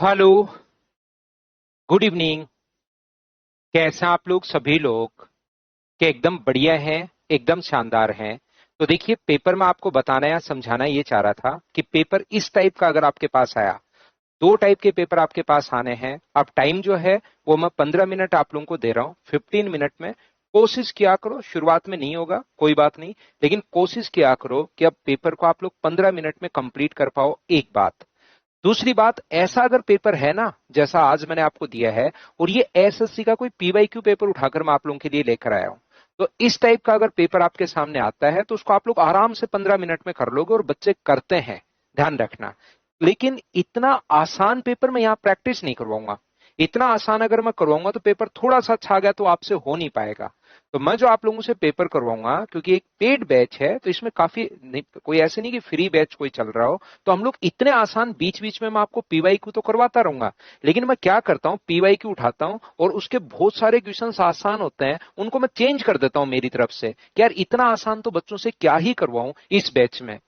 Hello. Good evening. कैसे हैं आप लोग सभी लोग? क्या एकदम बढ़िया हैं? एकदम शानदार हैं। तो देखिए, पेपर में आपको बताना या समझाना ये चाह रहा था कि पेपर इस टाइप का अगर आपके पास आया, दो टाइप के पेपर आपके पास आने हैं। अब टाइम जो है वो मैं 15 मिनट आप लोगों को दे रहा हूँ। 15 मिनट में कोशिश किया करो, शुरुआत में नहीं होगा कोई बात नहीं, लेकिन कोशिश किया करो कि अब पेपर को आप लोग 15 मिनट में कंप्लीट कर पाओ। एक बात। दूसरी बात, ऐसा अगर पेपर है ना जैसा आज मैंने आपको दिया है, और ये एसएससी का कोई पीवाईक्यू पेपर उठाकर मैं आप लोगों के लिए लेकर आया हूं, तो इस टाइप का अगर पेपर आपके सामने आता है तो उसको आप लोग आराम से 15 मिनट में कर लोगे, और बच्चे करते हैं, ध्यान रखना। लेकिन इतना आसान पेपर मैं यहाँ प्रैक्टिस नहीं करवाऊंगा। इतना आसान अगर मैं करवाऊंगा तो पेपर थोड़ा सा अच्छा गया तो आपसे हो नहीं पाएगा। तो मैं जो आप लोगों से पेपर करवाऊंगा, क्योंकि एक पेड बैच है तो इसमें काफी नहीं, कोई ऐसे नहीं कि फ्री बैच कोई चल रहा हो, तो हम लोग इतने आसान बीच बीच में मैं आपको पीवाईक्यू तो करवाता रहूंगा। लेकिन मैं क्या करता हूँ, पीवाईक्यू उठाता हूँ और उसके बहुत सारे क्वेश्चंस आसान होते हैं, उनको मैं चेंज कर देता हूँ मेरी तरफ से कि यार इतना आसान तो बच्चों से क्या ही करवाऊं इस बैच में।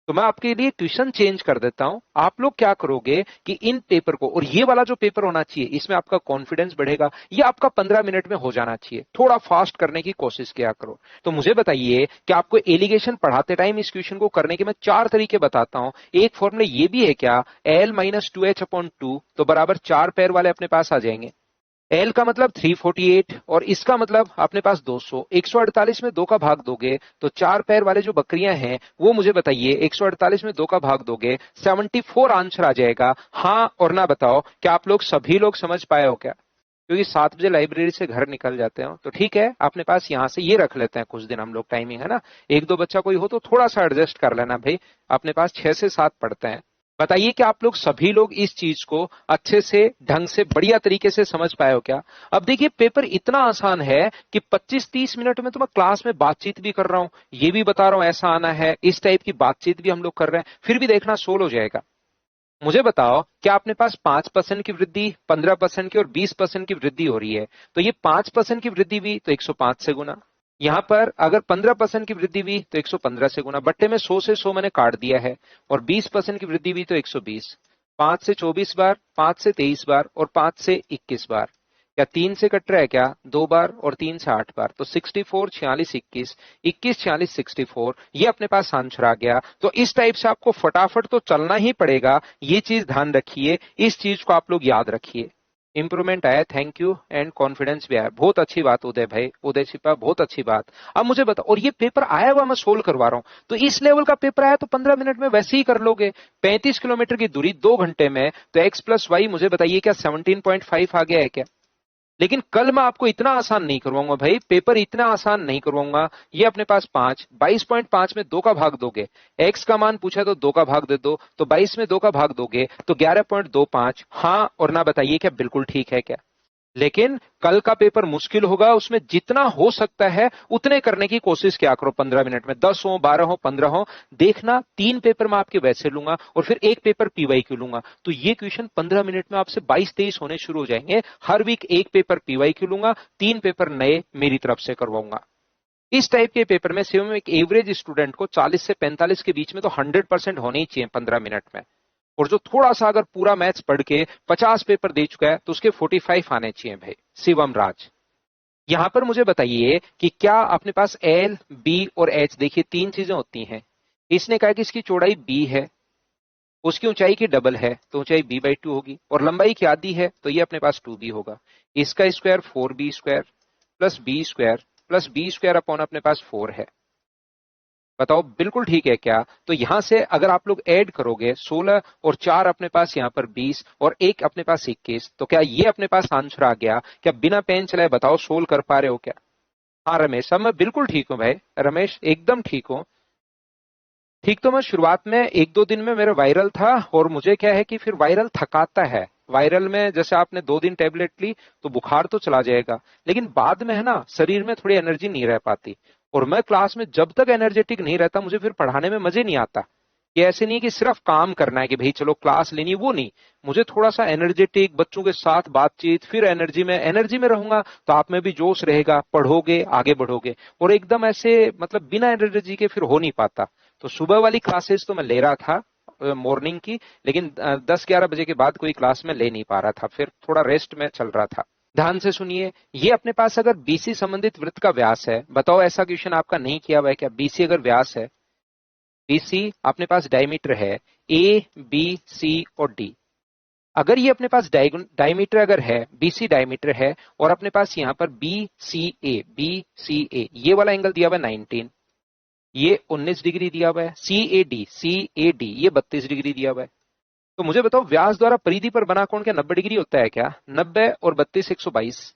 तो मैं आपके लिए ट्यूशन चेंज कर देता हूं। आप लोग क्या करोगे कि इन पेपर को, और ये वाला जो पेपर होना चाहिए इसमें आपका कॉन्फिडेंस बढ़ेगा, ये आपका 15 मिनट में हो जाना चाहिए। थोड़ा फास्ट करने की कोशिश किया करो। तो मुझे बताइए कि आपको एलिगेशन पढ़ाते टाइम इस क्वेश्चन को करने के मैं 4 तरीके बताता हूं। एक फॉर्मूला ये भी है क्या, L-2H/2 तो बराबर 4 पैर वाले अपने पास आ जाएंगे। एल का मतलब 348 और इसका मतलब अपने पास 200। 148 में 2 का भाग दोगे तो 4 पैर वाले जो बकरियां हैं वो मुझे बताइए, 148 में 2 का भाग दोगे 74 आंसर आ जाएगा। हाँ और ना बताओ, क्या आप लोग सभी लोग समझ पाए हो क्या? क्योंकि 7 बजे लाइब्रेरी से घर निकल जाते हो तो ठीक है, अपने पास यहाँ से ये रख लेते हैं कुछ दिन हम लोग टाइमिंग, है ना। एक दो बच्चा कोई हो तो थोड़ा सा एडजस्ट कर लेना भाई। अपने पास 6 से 7 पढ़ते हैं। बताइए कि आप लोग सभी लोग इस चीज को अच्छे से, ढंग से, बढ़िया तरीके से समझ पाए हो क्या? अब देखिए, पेपर इतना आसान है कि 25-30 मिनट में तो मैं क्लास में बातचीत भी कर रहा हूं, ये भी बता रहा हूं ऐसा आना है, इस टाइप की बातचीत भी हम लोग कर रहे हैं, फिर भी देखना सोल हो जाएगा। मुझे बताओ, क्या अपने पास 5% की वृद्धि, 15% की और 20% की वृद्धि हो रही है? तो ये 5% की वृद्धि हुई तो 105 से गुना। यहां पर अगर 15% की वृद्धि हुई तो 115 से गुना। बट्टे में 100 से 100 मैंने काट दिया है। और 20% की वृद्धि हुई तो 120। 5 से 24 बार, 5 से 23 बार और 5 से 21 बार। क्या 3 से कट रहा है क्या? 2 बार और 3 से 8 बार। तो 64, 46, 21, 21, 46, 64, ये अपने पास आंसर आ गया। तो इस टाइप से आपको फटाफट तो चलना ही पड़ेगा, ये चीज ध्यान रखिए, इस चीज को आप लोग याद रखिए। इंप्रूवमेंट आया, थैंक यू, एंड कॉन्फिडेंस भी आया, बहुत अच्छी बात उदय भाई, उदय छिपा, बहुत अच्छी बात। अब मुझे बताओ, और ये पेपर आया हुआ मैं सोल्व करवा रहा हूं, तो इस लेवल का पेपर आया तो 15 मिनट में वैसे ही कर लोगे। 35 किलोमीटर की दूरी 2 घंटे में, तो x+y मुझे बताइए क्या 17.5 आ गया है क्या? लेकिन कल मैं आपको इतना आसान नहीं करवाऊंगा भाई, पेपर इतना आसान नहीं करवाऊंगा। ये अपने पास 22.5 में 2 का भाग दोगे, एक्स का मान पूछा तो 2 का भाग दे दो, तो 22 में 2 का भाग दोगे तो 11.25। हाँ और ना बताइए क्या बिल्कुल ठीक है क्या? लेकिन कल का पेपर मुश्किल होगा, उसमें जितना हो सकता है उतने करने की कोशिश किया करो। 15 मिनट में 10 हो, 12 हो, 15 हो, देखना 3 पेपर मैं आपके वैसे लूंगा और फिर एक पेपर पीवाईक्यू लूंगा, तो ये क्वेश्चन 15 मिनट में आपसे 22-23 होने शुरू हो जाएंगे। हर वीक एक पेपर पीवाईक्यू लूंगा, 3 पेपर नए मेरी तरफ से करवाऊंगा। इस टाइप के पेपर में सिर्फ एक एवरेज स्टूडेंट को 40 से 45 के बीच में तो 100% होने ही चाहिए 15 मिनट में। और जो थोड़ा सा अगर पूरा मैथ्स पढ़ के 50 पेपर दे चुका है तो उसके 45 आने चाहिए भाई। शिवम राज, यहां पर मुझे बताइए कि क्या अपने पास एल, बी और एच, देखिए 3 चीजें होती हैं। इसने कहा कि इसकी चौड़ाई बी है, उसकी ऊंचाई की डबल है तो ऊंचाई b/2 होगी, और लंबाई की आधी है तो ये अपने पास 2b होगा। इसका square 4b² plus b² plus b² upon अपने पास 4 है। बताओ बिल्कुल ठीक है क्या? तो यहां से अगर आप लोग ऐड करोगे 16 और 4 अपने पास यहाँ पर 20 और 1 अपने पास 21, तो क्या ये अपने पास आंसर आ गया? क्या बिना पेन चलाए बताओ सोल्व कर पा रहे हो क्या? हाँ रमेश, अब मैं बिल्कुल ठीक हूँ भाई, रमेश एकदम ठीक हूँ। ठीक, तो मैं शुरुआत में 1-2 दिन में मेरा वायरल था, और मुझे क्या है कि फिर वायरल थकाता है। वायरल में जैसे आपने 2 दिन टेबलेट ली तो बुखार तो चला जाएगा, लेकिन बाद में है ना शरीर में थोड़ी एनर्जी नहीं रह पाती। और मैं क्लास में जब तक एनर्जेटिक नहीं रहता मुझे फिर पढ़ाने में मजे नहीं आता। ये ऐसे नहीं कि सिर्फ काम करना है कि भाई चलो क्लास लेनी, वो नहीं। मुझे थोड़ा सा एनर्जेटिक बच्चों के साथ बातचीत, फिर एनर्जी में रहूंगा तो आप में भी जोश रहेगा, पढ़ोगे, आगे बढ़ोगे। और एकदम ऐसे मतलब बिना एनर्जी के फिर हो नहीं पाता। तो सुबह वाली क्लासेस तो मैं ले रहा था, मॉर्निंग की, लेकिन 10-11 बजे के बाद कोई क्लास में ले नहीं पा रहा था, फिर थोड़ा रेस्ट में चल रहा था। ध्यान से सुनिए, ये अपने पास अगर बीसी संबंधित वृत्त का व्यास है, बताओ ऐसा क्वेश्चन आपका नहीं किया हुआ है क्या? बीसी अगर व्यास है, बीसी अपने पास डायमीटर है ए बी सी और डी, अगर ये अपने पास डायमीटर अगर है, बीसी डायमीटर है, और अपने पास यहाँ पर बी सी ए ये वाला एंगल दिया हुआ है 19, ये 19 डिग्री दिया हुआ है, सी ए डी ये 32 डिग्री दिया हुआ है। तो मुझे बताओ व्यास द्वारा परिधि पर बना कोण क्या 90 डिग्री होता है क्या? 90 और 32 122,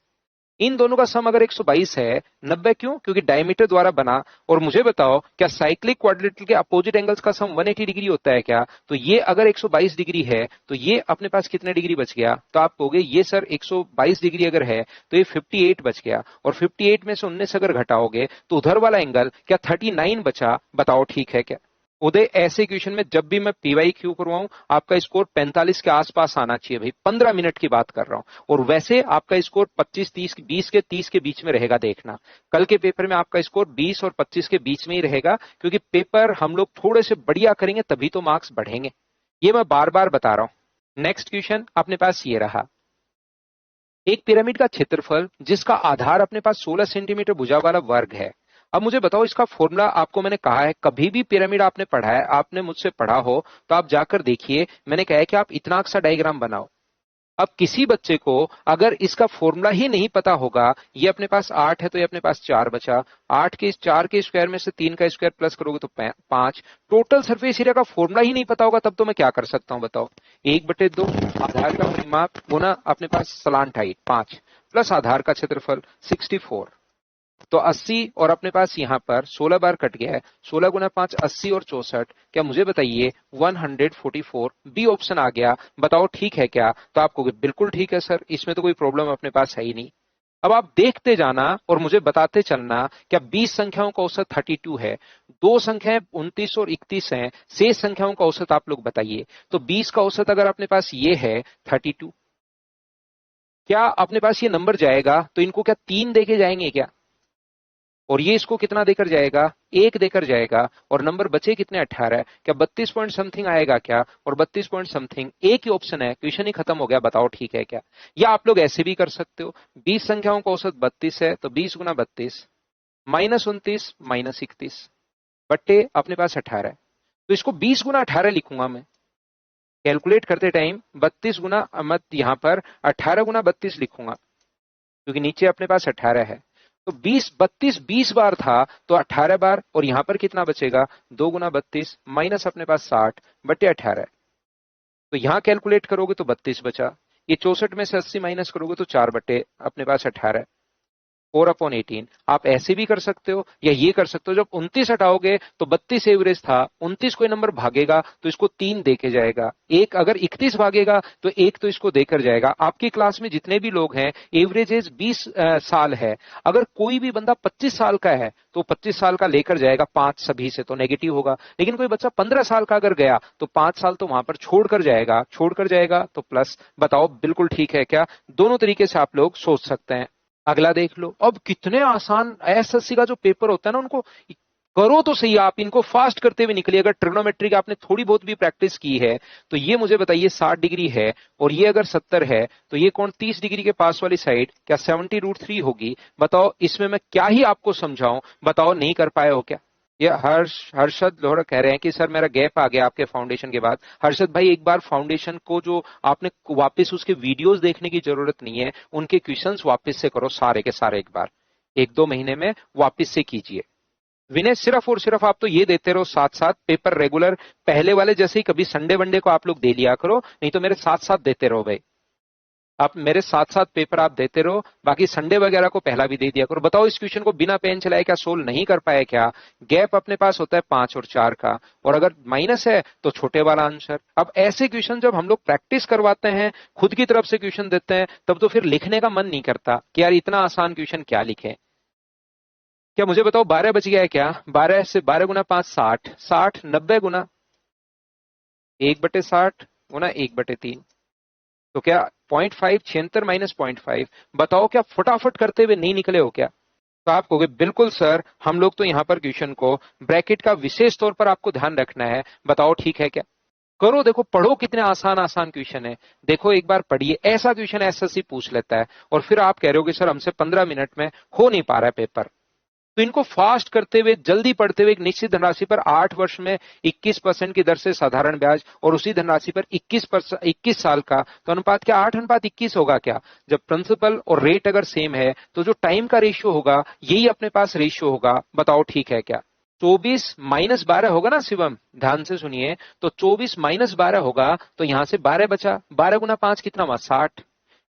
इन दोनों का सम अगर 122 है, 90 क्यों? क्योंकि डायमीटर द्वारा बना। और मुझे बताओ क्या साइक्लिक क्वाड्रिलेटरल के अपोजिट एंगल्स का सम 180 डिग्री होता है क्या? तो ये अगर 122 डिग्री है तो ये अपने पास कितने डिग्री बच गया? तो आप कहोगे ये सर 122 डिग्री अगर है तो ये 58 बच गया, और 58 में से 19 अगर घटाओगे तो उधर वाला एंगल क्या 39 बचा? बताओ ठीक है क्या? उदय, ऐसे क्वेश्चन में जब भी मैं पीवाई क्यू करवाऊं आपका स्कोर 45 के आसपास आना चाहिए भाई, 15 मिनट की बात कर रहा हूं, और वैसे आपका स्कोर 25 30 20 के 30 के बीच में रहेगा। देखना कल के पेपर में आपका स्कोर 20 और 25 के बीच में ही रहेगा, क्योंकि पेपर हम लोग थोड़े से बढ़िया करेंगे तभी तो मार्क्स बढ़ेंगे, ये मैं बार बार बता रहा हूं। नेक्स्ट क्वेश्चन अपने पास ये रहा, एक पिरामिड का क्षेत्रफल जिसका आधार अपने पास 16 सेंटीमीटर भुजा वाला वर्ग है। अब मुझे बताओ इसका फॉर्मूला, आपको मैंने कहा है कभी भी पिरामिड आपने पढ़ा है, आपने मुझसे पढ़ा हो तो आप जाकर देखिए, मैंने कहा है कि आप इतना सा डायग्राम बनाओ। अब किसी बच्चे को अगर इसका फॉर्मूला ही नहीं पता होगा, ये अपने पास 8 है तो ये अपने पास 4 बचा, 8 के 4 के स्क्वायर में से 3 का स्क्वायर प्लस करोगे तो 5, टोटल सरफेस एरिया का फॉर्मूला ही नहीं पता होगा, तब तो मैं क्या कर सकता हूं बताओ? 1/2 आधार का परिमाप गुना अपने पास सलांट हाइट 5 प्लस आधार का क्षेत्रफल 64, तो 80, और अपने पास यहाँ पर 16 बार कट गया है, 16 गुना 5 80 और 64, क्या मुझे बताइए 144 बी ऑप्शन आ गया। बताओ ठीक है क्या? तो आप कहोगे बिल्कुल ठीक है सर, इसमें तो कोई प्रॉब्लम अपने पास है ही नहीं। अब आप देखते जाना और मुझे बताते चलना, क्या 20 संख्याओं का औसत 32 है, दो संख्याएं 29 और 31 हैं, शेष संख्याओं का औसत आप लोग बताइए। तो 20 का औसत अगर अपने पास ये है 32, क्या अपने पास ये नंबर जाएगा तो इनको क्या 3 देके जाएंगे क्या? और ये इसको कितना देकर जाएगा? 1 देकर जाएगा, और नंबर बचे कितने 18, क्या 32 पॉइंट समथिंग आएगा क्या? और 32 पॉइंट समथिंग एक ही ऑप्शन है, क्वेश्चन ही खत्म हो गया। बताओ ठीक है क्या? या आप लोग ऐसे भी कर सकते हो, 20 संख्याओं का औसत 32 है तो 20 गुना 32 माइनस 29 माइनस 31 बट्टे अपने पास 18 है, तो इसको 20 गुना 18 लिखूंगा मैं। कैलकुलेट करते टाइम 32 गुना मत यहाँ पर 18 गुना 32 लिखूंगा, क्योंकि नीचे अपने पास 18 है। तो 20 बार था तो 18 बार, और यहां पर कितना बचेगा 2 गुना 32 माइनस अपने पास 60 बट्टे 18, तो यहां कैलकुलेट करोगे तो 32 बचा, ये 64 में से 80 माइनस करोगे तो 4 बट्टे अपने पास 18, 4/18। आप ऐसे भी कर सकते हो या ये कर सकते हो, जब 29 हटाओगे तो 32 एवरेज था, 29 कोई नंबर भागेगा तो इसको 3 देके जाएगा, एक अगर 31 भागेगा तो एक तो इसको देकर जाएगा। आपकी क्लास में जितने भी लोग हैं एवरेज एज 20 साल है, अगर कोई भी बंदा 25 साल का है तो 25 साल का लेकर जाएगा 5 सभी से, तो नेगेटिव होगा। लेकिन कोई बच्चा 15 साल का अगर गया तो 5 साल तो वहां पर छोड़कर जाएगा तो प्लस। बताओ बिल्कुल ठीक है क्या? दोनों तरीके से आप लोग सोच सकते हैं। अगला देख लो, अब कितने आसान एसएससी का जो पेपर होता है ना, उनको करो तो सही, आप इनको फास्ट करते हुए निकलिए। अगर ट्रिग्नोमेट्री की आपने थोड़ी बहुत भी प्रैक्टिस की है तो ये मुझे बताइए 60 डिग्री है और ये अगर 70 है तो ये कौन 30 डिग्री के पास वाली साइड क्या 70√3 होगी? बताओ इसमें मैं क्या ही आपको समझाऊं, बताओ नहीं कर पाए हो क्या? ये हर्षद लोहरा कह रहे हैं कि सर मेरा गैप आ गया आपके फाउंडेशन के बाद। हर्षद भाई एक बार फाउंडेशन को जो आपने वापस उसके वीडियोस देखने की जरूरत नहीं है, उनके क्वेश्चंस वापस से करो सारे के सारे, एक बार 1-2 महीने में वापस से कीजिए। विनय सिर्फ और सिर्फ आप तो ये देते रहो साथ साथ पेपर रेगुलर, पहले वाले जैसे ही कभी संडे वनडे को आप लोग दे लिया करो, नहीं तो मेरे साथ साथ देते रहो भाई, आप मेरे साथ साथ पेपर आप देते रहो, बाकी संडे वगैरह को पहला भी दे दिया करो। बताओ इस क्वेश्चन को बिना पेन चलाए क्या सोल्व नहीं कर पाए क्या? गैप अपने पास होता है 5 और 4 का, और अगर माइनस है तो छोटे वाला आंसर। अब ऐसे क्वेश्चन जब हम लोग प्रैक्टिस करवाते हैं, खुद की तरफ से क्वेश्चन देते हैं, तब तो फिर लिखने का मन नहीं करता कि यार इतना आसान क्वेश्चन क्या लिखे। क्या मुझे बताओ 12 बच गया है क्या? 12 से 12 गुना 5 60, 60 90 गुना 1/60 गुना 1/3, तो क्या 0.5 76 माइनस 0.5। बताओ क्या फटाफट करते हुए नहीं निकले हो क्या? तो आप कहोगे बिल्कुल सर, हम लोग तो यहाँ पर क्वेश्चन को ब्रैकेट का विशेष तौर पर आपको ध्यान रखना है। बताओ ठीक है क्या? करो, देखो पढ़ो कितने आसान आसान क्वेश्चन है। देखो एक बार पढ़िए, ऐसा क्वेश्चन एसएससी पूछ लेता है और फिर आप कह रहे हो कि सर हमसे 15 मिनट में हो नहीं पा रहा है पेपर। तो इनको फास्ट करते हुए, जल्दी पढ़ते हुए, एक निश्चित धनराशि पर 8 वर्ष में 21% की दर से साधारण ब्याज और उसी धनराशि पर 21 साल का, तो अनुपात क्या 8:21 होगा क्या? जब प्रिंसिपल और रेट अगर सेम है तो जो टाइम का रेशियो होगा यही अपने पास रेशियो होगा। बताओ ठीक है क्या? 24 - 12 होगा ना शिवम, ध्यान से सुनिए। तो 24 - 12 होगा, तो यहां से 12 बचा। 12 × 5 कितना हुआ? 60।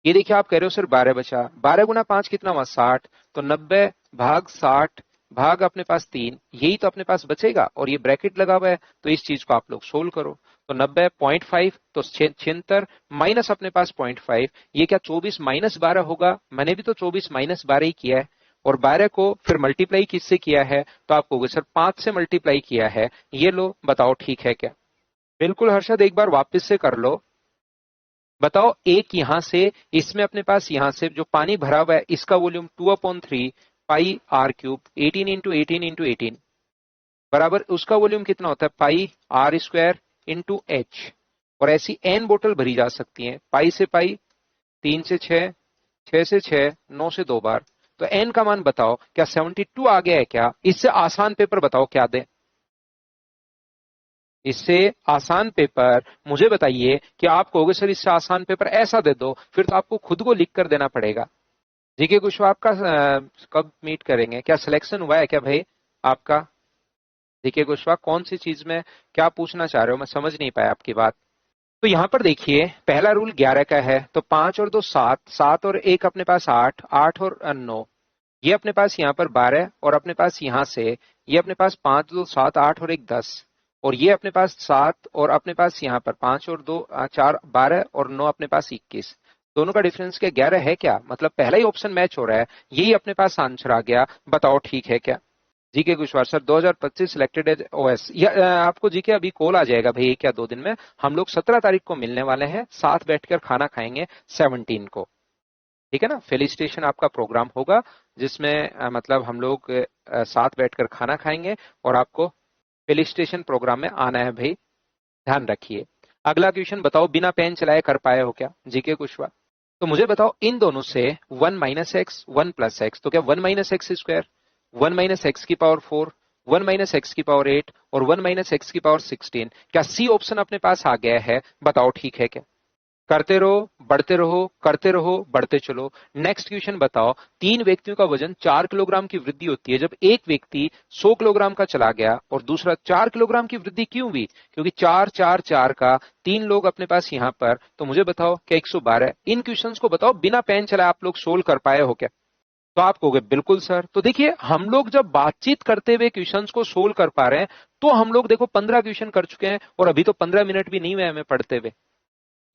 ये देखिए आप कह रहे हो सर 12 बचा, 12 × 5 कितना हुआ? 60। तो 90/60 भाग अपने पास 3, यही तो अपने पास बचेगा और ये ब्रैकेट लगा हुआ है, तो इस चीज को आप लोग सोल्व करो। तो 90.5 तो 76 माइनस अपने पास 0.5, ये क्या 24 - 12 होगा? मैंने भी तो 24 - 12 ही किया है और 12 को फिर मल्टीप्लाई किससे किया है? तो आप कहोगे सर 5 से मल्टीप्लाई किया है। ये लो, बताओ ठीक है क्या? बिल्कुल हर्षद, एक बार वापस से कर लो। बताओ, एक यहां से, इसमें अपने पास यहां से जो पानी भरा हुआ है इसका वॉल्यूम 2/3 पाई आर क्यूब 18 × 18 × 18 बराबर उसका वॉल्यूम कितना होता है? पाई आर स्क्वायर इंटू एच। और ऐसी एन बोतल भरी जा सकती है, पाई से पाई, 3 से 6, 6 से 6, 9 से 2 बार। तो एन का मान बताओ, क्या 72 आ गया है क्या? इससे आसान पेपर बताओ क्या दे? इससे आसान पेपर मुझे बताइए कि आप कहोगे सर इससे आसान पेपर ऐसा दे दो, फिर तो आपको खुद को लिख कर देना पड़ेगा। जीके कुशवाहा आपका कब मीट करेंगे? क्या सिलेक्शन हुआ है क्या भाई आपका? जीके कुशवाहा कौन सी चीज में क्या पूछना चाह रहे हो? मैं समझ नहीं पाया आपकी बात। तो यहाँ पर देखिए, पहला रूल 11 का है, तो 5 और 2 7, 7 और 1 अपने पास 8, 8 और 9, ये अपने पास यहाँ पर 12 और अपने पास यहाँ से ये अपने पास 5 2 7 8 और 1 10 और ये अपने पास 7 और अपने पास यहाँ पर 5 और 2 4 12 और 9 अपने पास 21। दोनों का डिफरेंस क्या 11 है क्या? मतलब पहला ही ऑप्शन मैच हो रहा है, यही अपने पास आंसर आ गया। बताओ ठीक है क्या? GK Kushwaha sir 2025 selected as OS. आपको जीके अभी कॉल आ जाएगा भाई, एक या 2 दिन में। हम लोग 17 तारीख को मिलने वाले हैं, साथ बैठकर खाना खाएंगे 17 को, ठीक है ना? फेलिसिटेशन आपका प्रोग्राम होगा जिसमें मतलब हम लोग साथ बैठकर खाना खाएंगे और आपको फेलिसिटेशन प्रोग्राम में आना है भाई, ध्यान रखिए। अगला क्वेश्चन बताओ, बिना पेन चलाए कर पाए हो क्या? जीके कुशवाहा। तो मुझे बताओ इन दोनों से 1 - x 1 + x, तो क्या 1 - x², 1 - x⁴, 1 - x⁴ और 1 - x⁴ क्या सी ऑप्शन अपने पास आ गया है? बताओ ठीक है क्या? करते रहो, बढ़ते रहो, करते रहो, बढ़ते चलो। नेक्स्ट क्वेश्चन बताओ, 3 व्यक्तियों का वजन 4 किलोग्राम की वृद्धि होती है जब एक व्यक्ति 100 किलोग्राम का चला गया और दूसरा 4 किलोग्राम की वृद्धि क्यों हुई? क्योंकि 4 4 4 का 3 लोग अपने पास यहाँ पर। तो मुझे बताओ क्या 112? इन क्वेश्चंस को बताओ बिना पेन चलाए आप लोग सोल्व कर पाए हो क्या? तो आप कहोगे बिल्कुल सर। तो देखिए, हम लोग जब बातचीत करते हुए क्वेश्चंस को सोल्व कर पा रहे हैं, तो हम लोग देखो 15 क्वेश्चन कर चुके हैं और अभी तो 15 मिनट भी नहीं हुए हमें पढ़ते हुए।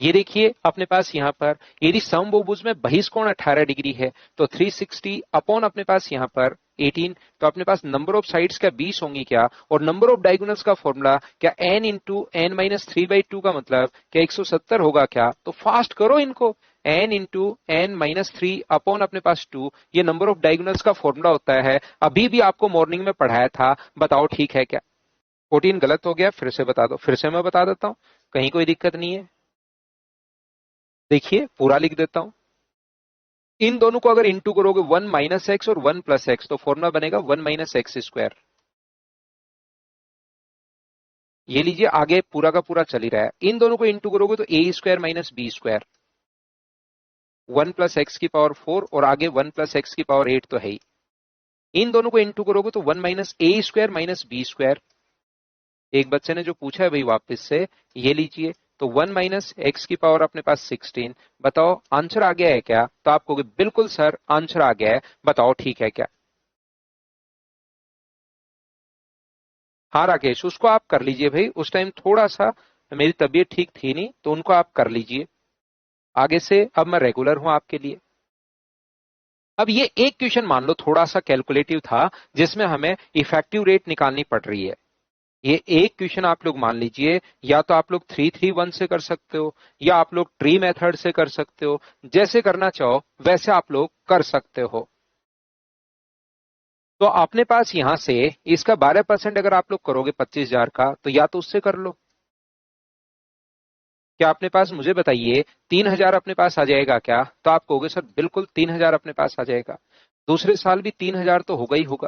ये देखिए अपने पास यहाँ पर, यदि समबहुभुज में बहिष्कोण 18 डिग्री है तो 360 अपॉन अपने पास यहाँ पर 18, तो अपने पास नंबर ऑफ साइड्स क्या 20 होंगी क्या? और नंबर ऑफ डायगोनल्स का फॉर्मूला क्या n इंटू n - 3/2 का मतलब क्या 170 होगा क्या? तो फास्ट करो इनको। n इंटू n - 3 अपॉन अपने पास 2, ये नंबर ऑफ डायगोनल्स का फॉर्मूला होता है, अभी भी आपको मॉर्निंग में पढ़ाया था। बताओ ठीक है क्या? 14 गलत हो गया, फिर से बता दो। फिर से मैं बता देता हूँ, कहीं कोई दिक्कत नहीं है। देखिए पूरा लिख देता हूं। इन दोनों को अगर इंटू करोगे 1 - x और 1 + x, तो फॉर्मूला बनेगा 1 - x²। ये लीजिए आगे पूरा का पूरा चल ही रहा है। इन दोनों को इंटू करोगे तो a² - b², 1 + x⁴ और आगे 1 + x⁸ तो है ही। इन दोनों को इंटू करोगे तो 1 - a² - b²। एक बच्चे ने जो पूछा है भाई वापस से, ये लीजिए। तो 1 - x⁴ अपने पास 16। बताओ आंसर आ गया है क्या? तो आप कहोगे बिल्कुल सर आंसर आ गया है। बताओ ठीक है क्या? हाँ राकेश, उसको आप कर लीजिए भाई। उस टाइम थोड़ा सा मेरी तबीयत ठीक थी नहीं, तो उनको आप कर लीजिए। आगे से अब मैं रेगुलर हूं आपके लिए। अब ये एक क्वेश्चन मान लो थोड़ा सा कैलकुलेटिव था, जिसमें हमें इफेक्टिव रेट निकालनी पड़ रही है। ये एक क्वेश्चन आप लोग मान लीजिए, या तो आप लोग 3-3-1 से कर सकते हो, या आप लोग ट्री मेथड से कर सकते हो। जैसे करना चाहो वैसे आप लोग कर सकते हो। तो अपने पास यहां से इसका 12% अगर आप लोग करोगे 25,000 का, तो या तो उससे कर लो, क्या अपने पास, मुझे बताइए, 3000 अपने पास आ जाएगा क्या? तो आप कहोगे सर बिल्कुल 3000 अपने पास आ जाएगा। दूसरे साल भी 3000 तो होगा ही होगा।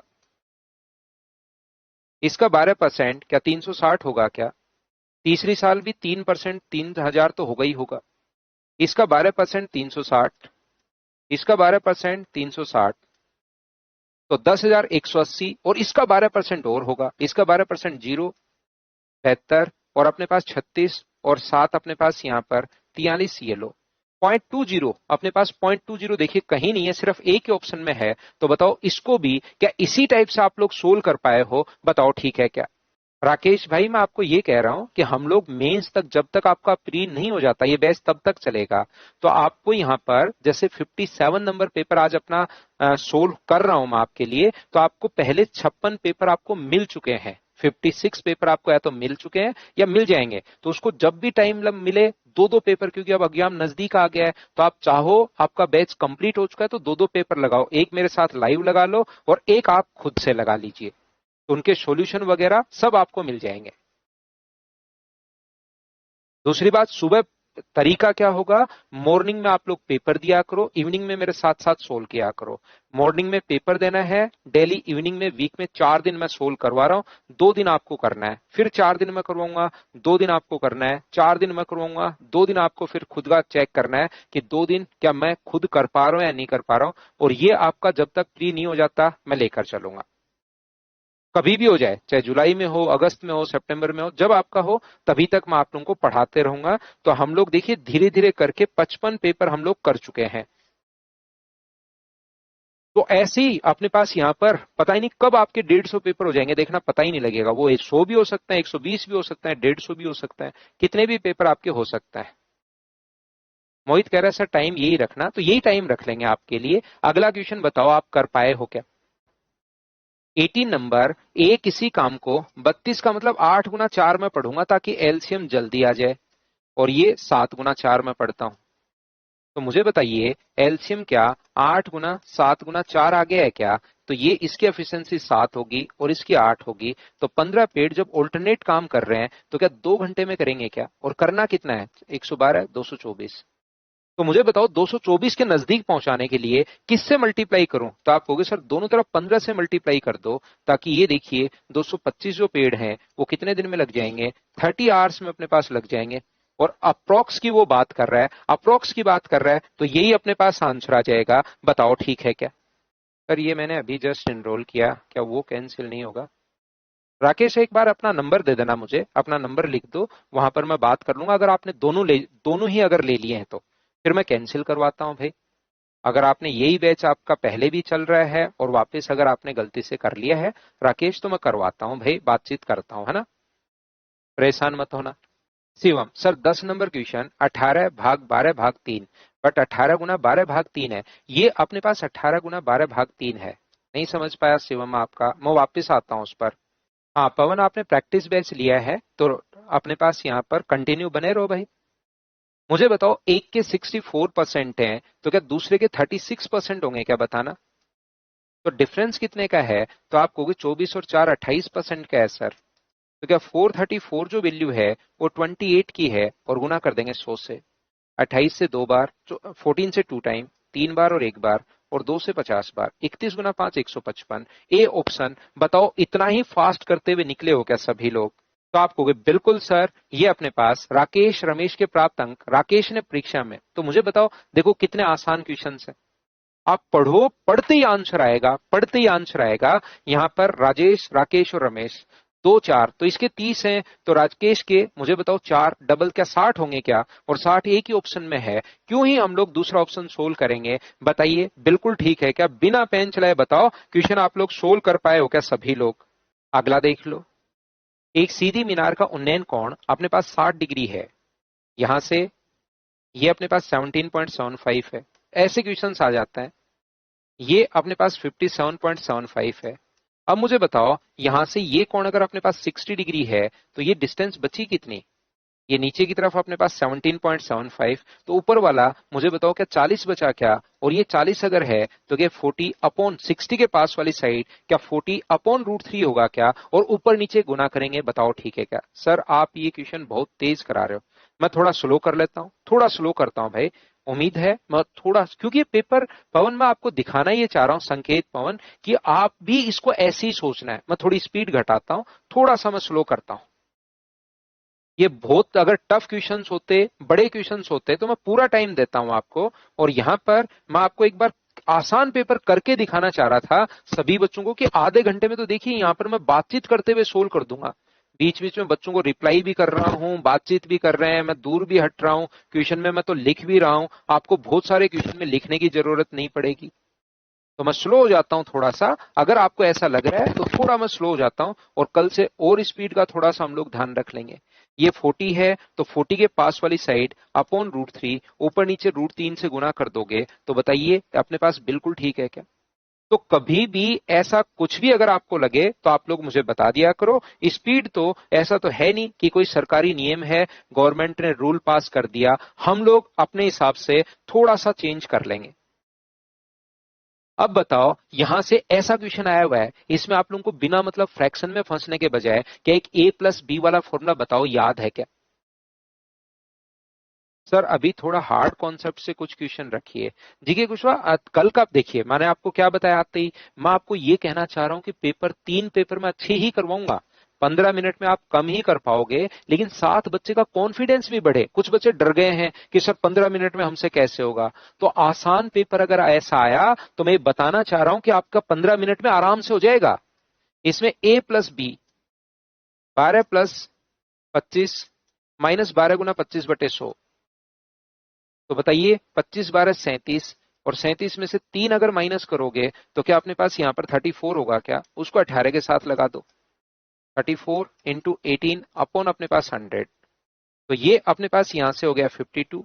इसका 12% क्या 360 होगा क्या? तीसरी साल भी 3%, 3000 तो होगा ही होगा। इसका 12% 360, इसका 12% 360, तो 10,180, और इसका 12% और होगा, इसका 12% 0, 72, और अपने पास 36, और 7 अपने पास यहाँ पर 43, ये लो 0.20 अपने पास। 0.20 देखिए कहीं नहीं है, सिर्फ एक ही ऑप्शन में है। तो बताओ इसको भी क्या इसी टाइप से आप लोग सोल्व कर पाए हो? बताओ ठीक है क्या? राकेश भाई मैं आपको ये कह रहा हूं कि हम लोग मेंस तक, जब तक आपका प्री नहीं हो जाता ये बैच, तब तक चलेगा। तो आपको यहाँ पर जैसे 57 नंबर पेपर आज अपना सोल्व कर रहा हूं मैं आपके लिए, तो आपको पहले 56 पेपर आपको मिल चुके हैं। 56 पेपर आपको या तो मिल चुके हैं या मिल जाएंगे। तो उसको जब भी टाइम मिले, दो दो पेपर, क्योंकि अब एग्जाम नजदीक आ गया है, तो आप चाहो आपका बैच कंप्लीट हो चुका है तो दो दो पेपर लगाओ, एक मेरे साथ लाइव लगा लो और एक आप खुद से लगा लीजिए, तो उनके सॉल्यूशन वगैरह सब आपको मिल जाएंगे। दूसरी बात, सुबह तरीका क्या होगा, मॉर्निंग में आप लोग पेपर दिया करो, इवनिंग में मेरे साथ साथ सोल्व किया करो। मॉर्निंग में पेपर देना है डेली, इवनिंग में, वीक में 4 दिन मैं सोल्व करवा रहा हूं, 2 दिन आपको करना है, फिर 4 दिन मैं करवाऊंगा, 2 दिन आपको करना है, 4 दिन मैं करवाऊंगा, 2 दिन आपको फिर खुद का चेक करना है कि 2 दिन क्या मैं खुद कर पा रहा हूं या नहीं कर पा रहा हूं। और ये आपका जब तक प्री नहीं हो जाता मैं लेकर चलूंगा, कभी भी हो जाए, चाहे जुलाई में हो, अगस्त में हो, सितंबर में हो, जब आपका हो तभी तक मैं आप लोगों को पढ़ाते रहूंगा। तो हम लोग देखिए धीरे धीरे करके 55 पेपर हम लोग कर चुके हैं। तो ऐसे ही अपने पास यहाँ पर पता ही नहीं कब आपके 150 पेपर हो जाएंगे, देखना पता ही नहीं लगेगा। वो 100 भी हो सकता है, 120 भी हो सकता है, 150 भी हो सकता है, कितने भी पेपर आपके हो सकता है। मोहित कह रहा है सर टाइम यही रखना, तो यही टाइम रख लेंगे आपके लिए। अगला क्वेश्चन बताओ आप कर पाए हो क्या? 18 नंबर, ए किसी काम को 32 का मतलब 8 गुना 4 में पढ़ूंगा ताकि एलसीएम जल्दी आ जाए, और ये 7 गुना 4 में पढ़ता हूं। तो मुझे बताइए एलसीएम क्या 8 गुना 7 गुना 4 आ गया है क्या? तो ये इसकी एफिशिएंसी 7 होगी और इसकी 8 होगी। तो 15 पेड़ जब ऑल्टरनेट काम कर रहे हैं तो क्या 2 घंटे में करेंगे क्या? और करना कितना है? 112, 224। तो मुझे बताओ 224 के नजदीक पहुंचाने के लिए किससे मल्टीप्लाई करूं? तो आप कहोगे सर दोनों तरफ 15 से मल्टीप्लाई कर दो, ताकि ये देखिए 225 जो पेड़ हैं वो कितने दिन में लग जाएंगे? 30 आवर्स में अपने पास लग जाएंगे। और अप्रोक्स की वो बात कर रहा है, अप्रोक्स की बात कर रहा है, तो यही अपने पास आंसर आ जाएगा। बताओ ठीक है क्या? सर ये मैंने अभी जस्ट इनरोल किया, क्या वो कैंसिल नहीं होगा? राकेश एक बार अपना नंबर दे देना, मुझे अपना नंबर लिख दो, वहां पर मैं बात कर लूंगा। अगर आपने दोनों ही अगर ले लिए हैं तो फिर मैं कैंसिल करवाता हूं भाई। अगर आपने यही बैच आपका पहले भी चल रहा है और वापस अगर आपने गलती से कर लिया है राकेश, तो मैं करवाता हूं भाई, बातचीत करता हूं, है ना, परेशान मत होना। शिवम सर 10 नंबर क्वेश्चन, 18 भाग 12 भाग 3, बट 18 गुना 12 भाग 3 है, ये अपने पास 18 गुना 12 भाग 3 है। नहीं समझ पाया शिवम आपका, मैं वापिस आता हूं उस पर। हाँ पवन आपने प्रैक्टिस बैच लिया है तो अपने पास यहाँ पर कंटिन्यू बने रहो भाई। मुझे बताओ एक के 64% हैं तो क्या दूसरे के 36% होंगे क्या? बताना। तो डिफरेंस कितने का है? तो आप कहोगे 24 और 4 28% का है सर। तो क्या 434 जो वैल्यू है वो 28 की है, और गुना कर देंगे 100 से। 28 से 2 बार, 14 से 2 टाइम, 3 बार और 1 बार, और 2 से 50 बार, 31 गुना 5 155। A option. बताओ इतना ही फास्ट करते हुए निकले हो क्या सभी लोग? तो आप कहोगे बिल्कुल सर, ये अपने पास राकेश रमेश के प्राप्त अंक राकेश ने परीक्षा में। तो मुझे बताओ देखो कितने आसान क्वेश्चन है, आप पढ़ो, पढ़ते ही आंसर आएगा, पढ़ते ही आंसर आएगा। यहाँ पर राजेश, राकेश और रमेश, 2 4, तो इसके 30 हैं, तो राकेश के मुझे बताओ 4 डबल क्या 60 होंगे क्या? और 60 एक ही ऑप्शन में है, क्यों ही हम लोग दूसरा ऑप्शन सोल्व करेंगे? बताइए बिल्कुल ठीक है क्या? बिना पेन चलाए बताओ क्वेश्चन आप लोग सोल्व कर पाए हो क्या सभी लोग? अगला देख लो। एक सीधी मीनार का उन्नयन कोण अपने पास 60 डिग्री है, यहां से ये अपने पास 17.75 है, ऐसे क्वेश्चन आ जाता है। ये अपने पास 57.75 है। अब मुझे बताओ यहां से ये कोण अगर अपने पास 60 डिग्री है तो ये डिस्टेंस बची कितनी? ये नीचे की तरफ अपने पास 17.75, तो ऊपर वाला मुझे बताओ क्या 40 बचा क्या? और ये 40 अगर है तो क्या 40 अपॉन 60 के पास वाली साइड क्या 40 अपॉन √3 होगा क्या? और ऊपर नीचे गुना करेंगे, बताओ ठीक है क्या? सर आप ये क्वेश्चन बहुत तेज करा रहे हो, मैं थोड़ा स्लो कर लेता हूं, थोड़ा स्लो करता हूं भाई। उम्मीद है मैं थोड़ा, क्योंकि ये पेपर पवन मैं आपको दिखाना ये चाह रहा हूं, संकेत पवन, कि आप भी इसको ऐसे ही सोचना है। मैं थोड़ी स्पीड घटाता हूं, थोड़ा सा मैं स्लो करता हूं। ये बहुत, अगर टफ क्वेश्चंस होते, बड़े क्वेश्चंस होते, तो मैं पूरा टाइम देता हूं आपको। और यहां पर मैं आपको एक बार आसान पेपर करके दिखाना चाह रहा था सभी बच्चों को, कि आधे घंटे में तो देखिए यहां पर मैं बातचीत करते हुए सोल्व कर दूंगा। बीच बीच में बच्चों को रिप्लाई भी कर रहा हूं, बातचीत भी कर रहे हैं, मैं दूर भी हट रहा हूं, क्वेश्चन में मैं तो लिख भी रहा हूं। आपको बहुत सारे क्वेश्चन में लिखने की जरूरत नहीं पड़ेगी। तो मैं स्लो हो जाता हूं थोड़ा सा, अगर आपको ऐसा लग रहा है तो थोड़ा मैं स्लो हो जाता हूं। और कल से और स्पीड का थोड़ा सा हम लोग ध्यान रख लेंगे। ये 40 है, तो 40 के पास वाली साइड अपॉन √3, ऊपर नीचे √3 से गुना कर दोगे तो बताइए अपने पास बिल्कुल ठीक है क्या? तो कभी भी ऐसा कुछ भी अगर आपको लगे तो आप लोग मुझे बता दिया करो। स्पीड तो ऐसा तो है नहीं कि कोई सरकारी नियम है, गवर्नमेंट ने रूल पास कर दिया, हम लोग अपने हिसाब से थोड़ा सा चेंज कर लेंगे। अब बताओ, यहां से ऐसा क्वेश्चन आया हुआ है, इसमें आप लोगों को बिना मतलब फ्रैक्शन में फंसने के बजाय क्या एक a+b वाला फॉर्मूला बताओ याद है क्या? सर अभी थोड़ा हार्ड कॉन्सेप्ट से कुछ क्वेश्चन रखिए। जीके कुशवाहा, कल का देखिए, मैंने आपको क्या बताया आते ही, मैं आपको ये कहना चाह रहा हूं कि पेपर 3 पेपर में अच्छे ही करवाऊंगा। 15 मिनट में आप कम ही कर पाओगे, लेकिन साथ बच्चे का कॉन्फिडेंस भी बढ़े। कुछ बच्चे डर गए हैं कि सर 15 मिनट में हमसे कैसे होगा। तो आसान पेपर अगर ऐसा आया तो मैं बताना चाह रहा हूं कि आपका 15 मिनट में आराम से हो जाएगा। इसमें a+b 12+25 -12 × 25/100, तो बताइए 25×12 = 37, और 37 में से 3 अगर माइनस करोगे तो क्या अपने पास यहाँ पर 34 होगा क्या? उसको 18 के साथ लगा दो। 34 × 18 अपॉन अपने पास 100, तो ये अपने पास यहां से हो गया 52,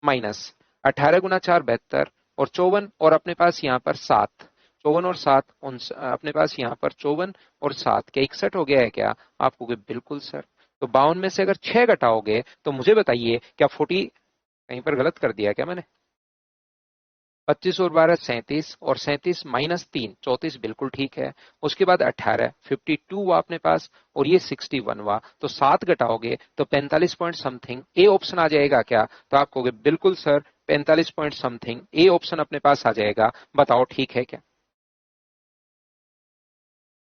माइनस 18 × 4 = 72, और 54, और अपने पास यहाँ पर 7, 54 और 7 अपने पास यहाँ पर 54 और 7 क्या 61 हो गया है क्या? आपको बिल्कुल सर। तो 52 में से अगर 6 घटाओगे तो मुझे बताइए क्या 40, कहीं पर गलत कर दिया क्या मैंने? 25 और 12 37, और 37 -3 34 बिल्कुल ठीक है। उसके बाद 18 52 हुआ अपने पास, और ये 61 हुआ। तो 7 घटाओगे तो 45 पॉइंट समथिंग ए ऑप्शन आ जाएगा क्या? तो आप कहोगे बिल्कुल sir, 45 point something A option अपने पास आ जाएगा। बताओ ठीक है क्या?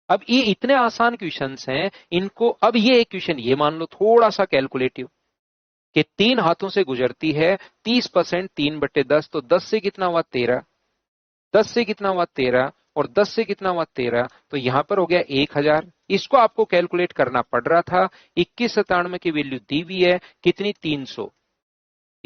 अब ये इतने आसान क्वेश्चंस हैं, इनको अब ये एक क्वेश्चन ये मान लो थोड़ा सा कैलकुलेटिव, कि 3 हाथों से गुजरती है 30%, 3/10, तो 10 से कितना हुआ 13, 10 से कितना हुआ 13, और 10 से कितना हुआ 13, तो यहां पर हो गया 1000। इसको आपको कैलकुलेट करना पड़ रहा था। 2197 की वैल्यू दी हुई है कितनी? 300।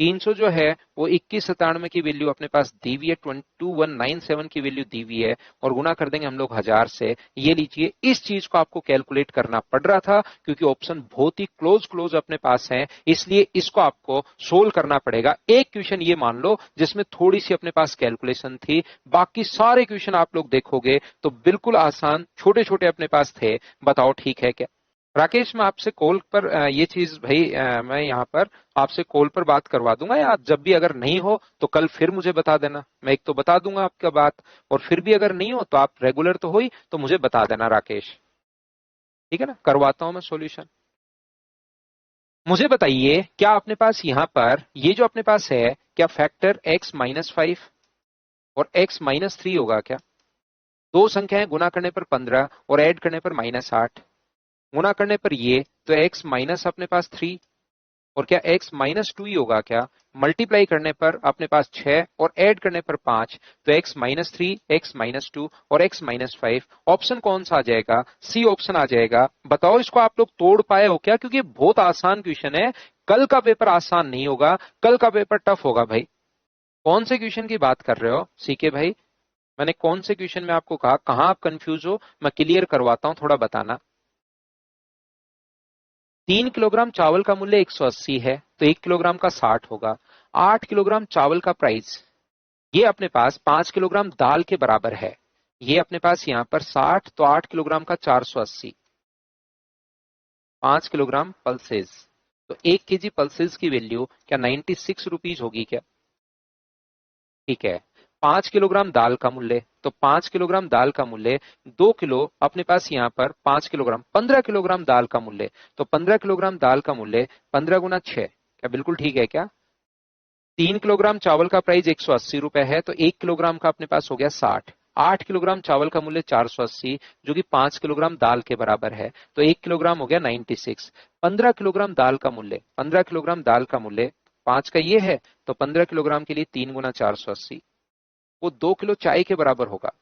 300 जो है वो 2197 की वैल्यू अपने पास दी हुई है, 2197 की वैल्यू दी हुई है, और गुना कर देंगे हम लोग 1000 से। ये लीजिए, इस चीज को आपको कैलकुलेट करना पड़ रहा था क्योंकि ऑप्शन बहुत ही क्लोज क्लोज अपने पास है, इसलिए इसको आपको सोल्व करना पड़ेगा। एक क्वेश्चन ये मान लो जिसमें थोड़ी सी अपने पास कैलकुलेशन थी, बाकी सारे क्वेश्चन आप लोग देखोगे तो बिल्कुल आसान छोटे छोटे अपने पास थे। बताओ ठीक है क्या? राकेश, मैं आपसे कॉल पर ये चीज भाई, मैं यहाँ पर आपसे कॉल पर बात करवा दूंगा, या जब भी अगर नहीं हो तो कल फिर मुझे बता देना। मैं एक तो बता दूंगा आपका बात, और फिर भी अगर नहीं हो तो आप रेगुलर तो हो ही, तो मुझे बता देना राकेश। ठीक है ना, करवाता हूं मैं सॉल्यूशन। मुझे बताइए, क्या अपने पास यहाँ पर ये जो अपने पास है, क्या फैक्टर x-5 और x-3 होगा क्या? दो संख्याएं गुना करने पर 15 और ऐड करने पर -8, गुना करने पर ये, तो x माइनस अपने पास 3, और क्या x-2 ही होगा क्या? मल्टीप्लाई करने पर अपने पास 6 और ऐड करने पर 5, तो x-3, x-2 और x-5। ऑप्शन कौन सा आ जाएगा? सी ऑप्शन आ जाएगा। बताओ इसको आप लोग तोड़ पाए हो क्या? क्योंकि बहुत आसान क्वेश्चन है। कल का पेपर आसान नहीं होगा, कल का पेपर टफ होगा भाई। कौन से क्वेश्चन की बात कर रहे हो सीके भाई? मैंने कौन से क्वेश्चन में आपको कहा, कहां आप कंफ्यूज हो? मैं क्लियर करवाता हूं, थोड़ा बताना। 3 किलोग्राम चावल का मूल्य 180 है, तो 1 किलोग्राम का 60 होगा। 8 किलोग्राम चावल का प्राइस, ये अपने पास 5 किलोग्राम दाल के बराबर है। ये अपने पास यहाँ पर 60, तो 8 किलोग्राम का 480, 5 किलोग्राम पल्सेस, तो 1 केजी पल्सेस की वैल्यू क्या 96 रुपीज होगी क्या? ठीक है। 5 किलोग्राम दाल का मूल्य, तो 5 किलोग्राम दाल का मूल्य 2 किलो अपने पास यहाँ पर 5 किलोग्राम, 15 किलोग्राम दाल का मूल्य, तो 15 किलोग्राम दाल का मूल्य 15 × 6 क्या बिल्कुल ठीक है क्या? 3 किलोग्राम चावल का प्राइस 180 रुपए है, तो 1 किलोग्राम का अपने पास हो गया 60। 8 किलोग्राम चावल का मूल्य 480, जो कि 5 किलोग्राम दाल के बराबर है, तो 1 किलोग्राम हो गया 96। 15 किलोग्राम दाल का मूल्य 5 का ये है, तो 15 किलोग्राम के लिए 3 गुना 480, वो 2 किलो चाय के बराबर होगा।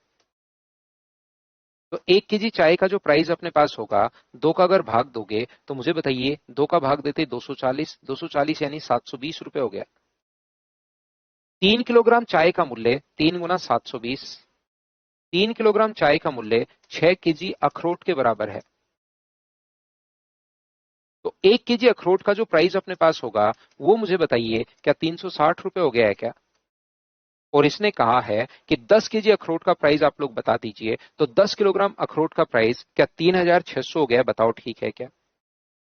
तो 1 केजी चाय का जो प्राइस अपने पास होगा, 2 का अगर भाग दोगे तो मुझे बताइए, 2 का भाग देते 240, 240 यानी 720 रुपए हो गया। 3 किलोग्राम चाय का मूल्य 3 गुना 720, 3 किलोग्राम चाय का मूल्य 6 केजी अखरोट के बराबर है। तो 1 केजी अखरोट का जो प्राइस अपने पास होगा, वो मुझे बताइए क्या 360 रुपए हो गया है क्या? और इसने कहा है कि 10 केजी अखरोट का प्राइस आप लोग बता दीजिए, तो 10 किलोग्राम अखरोट का प्राइस क्या 3600 हो गया? बताओ ठीक है क्या?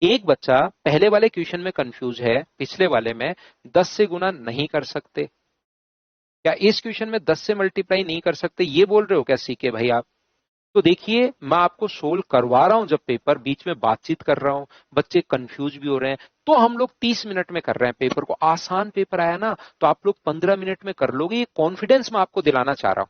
एक बच्चा पहले वाले क्वेश्चन में कंफ्यूज है, पिछले वाले में 10 से गुना नहीं कर सकते, क्या इस क्वेश्चन में 10 से मल्टीप्लाई नहीं कर सकते, ये बोल रहे हो क्या सीके भाई आप? तो देखिए, मैं आपको सोल्व करवा रहा हूं, जब पेपर बीच में बातचीत कर रहा हूं, बच्चे कंफ्यूज भी हो रहे हैं, तो हम लोग 30 मिनट में कर रहे हैं पेपर को। आसान पेपर आया ना, तो आप लोग 15 मिनट में कर लोगे, ये कॉन्फिडेंस मैं आपको दिलाना चाह रहा हूं।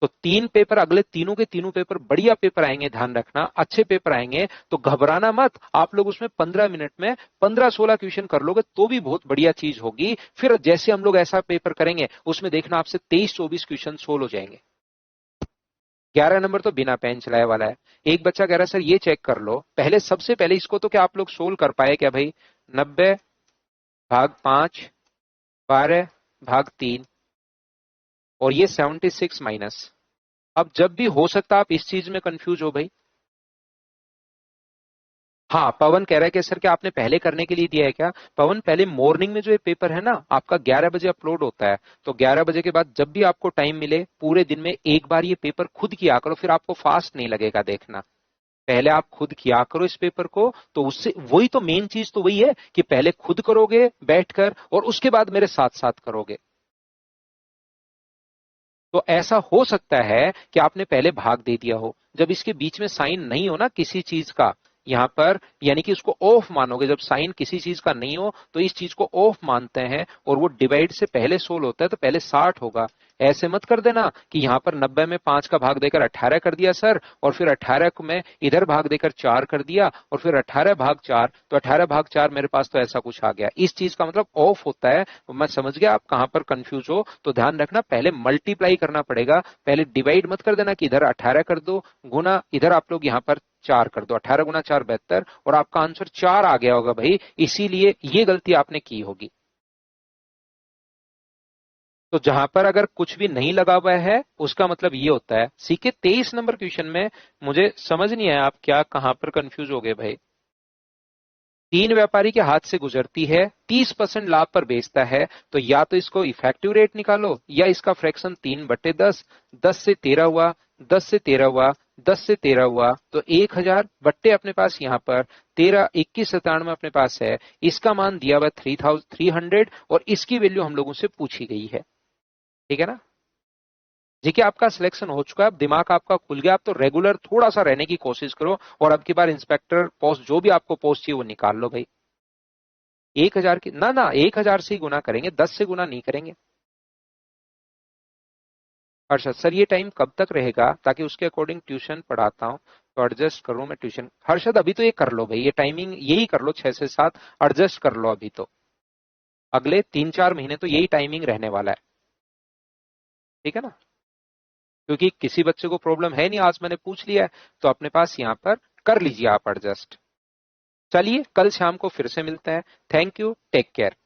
तो 3 पेपर, अगले तीनों के तीनों पेपर बढ़िया पेपर आएंगे, ध्यान रखना, अच्छे पेपर आएंगे, तो घबराना मत। आप लोग उसमें 15 मिनट में 15-16 क्वेश्चन कर लोगे तो भी बहुत बढ़िया चीज होगी। फिर जैसे हम लोग ऐसा पेपर करेंगे, उसमें देखना आपसे 23-24 क्वेश्चन सोल्व हो जाएंगे। 11 नंबर तो बिना पेन चलाए वाला है। एक बच्चा कह रहा है सर ये चेक कर लो, पहले सबसे पहले इसको तो क्या आप लोग सोल्व कर पाए क्या भाई? 90/5, 12/3, और ये 76 माइनस। अब जब भी हो सकता आप इस चीज में कंफ्यूज हो भाई। हाँ, पवन कह रहा है कि सर क्या आपने पहले करने के लिए दिया है क्या? पवन, पहले मॉर्निंग में जो ये पेपर है ना आपका 11 बजे अपलोड होता है, तो 11 बजे के बाद जब भी आपको टाइम मिले पूरे दिन में एक बार ये पेपर खुद किया करो, फिर आपको फास्ट नहीं लगेगा। देखना, पहले आप खुद किया करो इस पेपर को, तो उससे वही तो मेन चीज तो वही है कि पहले खुद करोगे बैठकर और उसके बाद मेरे साथ साथ करोगे। तो ऐसा हो सकता है कि आपने पहले भाग दे दिया हो, जब इसके बीच में साइन नहीं हो ना किसी चीज का, यहां पर यानी कि उसको ऑफ मानोगे। जब साइन किसी चीज का नहीं हो तो इस चीज को ऑफ मानते हैं, और वो डिवाइड से पहले सोल्व होता है, तो पहले 60 होगा। ऐसे मत कर देना कि यहां पर 90 में 5 का भाग देकर 18 कर दिया सर, और फिर 18 को मैं इधर भाग देकर 4 कर दिया, और फिर 18/4, तो 18/4 मेरे पास तो ऐसा कुछ आ गया। इस चीज का मतलब ऑफ होता है। मैं समझ गया आप कहां पर कंफ्यूज हो, तो ध्यान रखना, पहले मल्टीप्लाई करना पड़ेगा, पहले डिवाइड मत कर देना कि इधर 18 कर दो, गुना इधर आप लोग यहां पर 4 कर दो। 18 × 4 72, और आपका आंसर 4 आ गया होगा भाई, इसीलिए ये गलती आपने की होगी। तो जहां पर अगर कुछ भी नहीं लगा हुआ है उसका मतलब ये होता है। सीके 23 नंबर क्वेश्चन में मुझे समझ नहीं आया आप क्या कहां पर कंफ्यूज हो गए भाई। 3 व्यापारी के हाथ से गुजरती है, 30% लाभ पर बेचता है, तो या तो इसको इफेक्टिव रेट निकालो या इसका फ्रैक्शन 3/10। 10 से 13 हुआ, 10 से 13 हुआ, 10 से 13 हुआ, तो 1000 बट्टे अपने पास यहाँ पर 13, 2197 अपने पास है। इसका मान दिया हुआ 300, और इसकी वैल्यू हम लोगों से पूछी गई है। ठीक है ना जी? कि आपका सिलेक्शन हो चुका है, अब दिमाग आपका खुल गया, आप तो रेगुलर थोड़ा सा रहने की कोशिश करो, और अब की बार इंस्पेक्टर पोस्ट जो भी आपको पोस्ट चाहिए वो निकाल लो भाई। 1000 की ना ना 1000 से ही गुना करेंगे, 10 से गुना नहीं करेंगे। हर्षद सर ये टाइम कब तक रहेगा, ताकि उसके अकॉर्डिंग ट्यूशन पढ़ाता हूँ, तो एडजस्ट करूं मैं ट्यूशन। हर्षद अभी तो ये कर लो भाई, ये टाइमिंग यही कर लो 6 से 7, एडजस्ट कर लो अभी तो। अगले 3-4 महीने तो यही टाइमिंग रहने वाला है। ठीक है ना? क्योंकि किसी बच्चे को प्रॉब्लम है नहीं, आज मैंने पूछ लिया है, तो अपने पास यहाँ पर कर लीजिए आप एडजस्ट। चलिए, कल शाम को फिर से मिलते हैं। Thank you, take care.